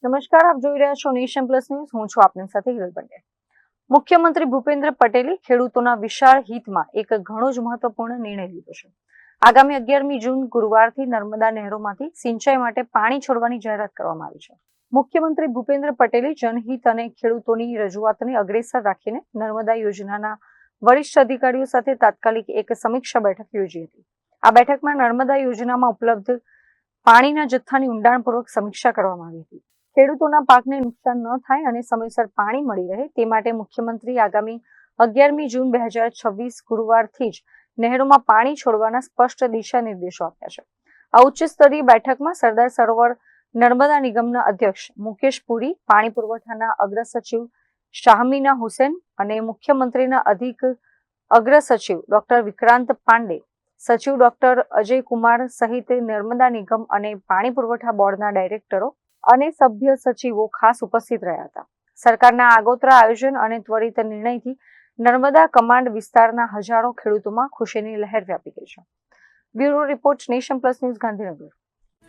નમસ્કાર, આપ જોઈ રહ્યા છો નેશન પ્લસ ન્યૂઝ. હું છું આપની સાથે હિરલ પંડ્યા. મુખ્યમંત્રી ભૂપેન્દ્ર પટેલે ખેડૂતોના વિશાળ હિતમાં એક ઘણો જ મહત્વપૂર્ણ નિર્ણય લીધો છે. આગામી 11મી જૂન ગુરુવારથી નર્મદા નહેરોમાંથી સિંચાઈ માટે પાણી છોડવાની જાહેરાત કરવામાં આવી છે. મુખ્યમંત્રી ભૂપેન્દ્ર પટેલે જનહિત અને ખેડૂતોની રજૂઆતને અગ્રેસર રાખીને નર્મદા યોજનાના વરિષ્ઠ અધિકારીઓ સાથે તાત્કાલિક એક સમીક્ષા બેઠક યોજી હતી. આ બેઠકમાં નર્મદા યોજનામાં ઉપલબ્ધ પાણીના જથ્થાની ઊંડાણપૂર્વક સમીક્ષા કરવામાં આવી હતી. ખેડૂતોના પાકને નુકસાન ન થાય અને સમયસર પાણી મળી રહે તે માટે મુખ્યમંત્રી આગામી 11મી જૂન 2026 ગુરુવારથી જ નહેરોમાં પાણી છોડવાના સ્પષ્ટ દિશા નિર્દેશો આપ્યા છે. આ ઉચ્ચ સ્તરીય બેઠકમાં સરદાર સરોવર નર્મદા નિગમના અધ્યક્ષ મુકેશ પુરી, પાણી પુરવઠાના અગ્ર સચિવ શાહમીના હુસેન અને મુખ્યમંત્રીના અગ્ર સચિવ ડોક્ટર વિક્રાંત પાંડે, સચિવ ડોક્ટર અજય કુમાર સહિત નર્મદા નિગમ અને પાણી પુરવઠા બોર્ડના ડાયરેક્ટરો અને સભ્ય સચિવો ખાસ ઉપસ્થિત રહ્યા હતા. સરકારના આગોતરા આયોજન અને ત્વરિત નિર્ણયથી નર્મદા કમાન્ડ વિસ્તારના હજારો ખેડૂતોમાં ખુશીની લહેર વ્યાપી ગઈ છે. Bureau report, nation plus news, Gandhinagar.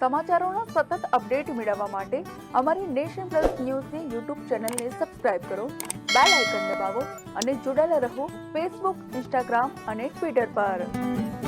સમાચારોના સતત અપડેટ મેળવવા માટે અમારી નેશન પ્લસ ન્યૂઝની યુટ્યુબ ચેનલને સબસ્ક્રાઇબ કરો, બેલ આઇકન દબાવો અને જોડાયેલા રહો ફેસબુક, ઇન્સ્ટાગ્રામ અને ટ્વિટર પર.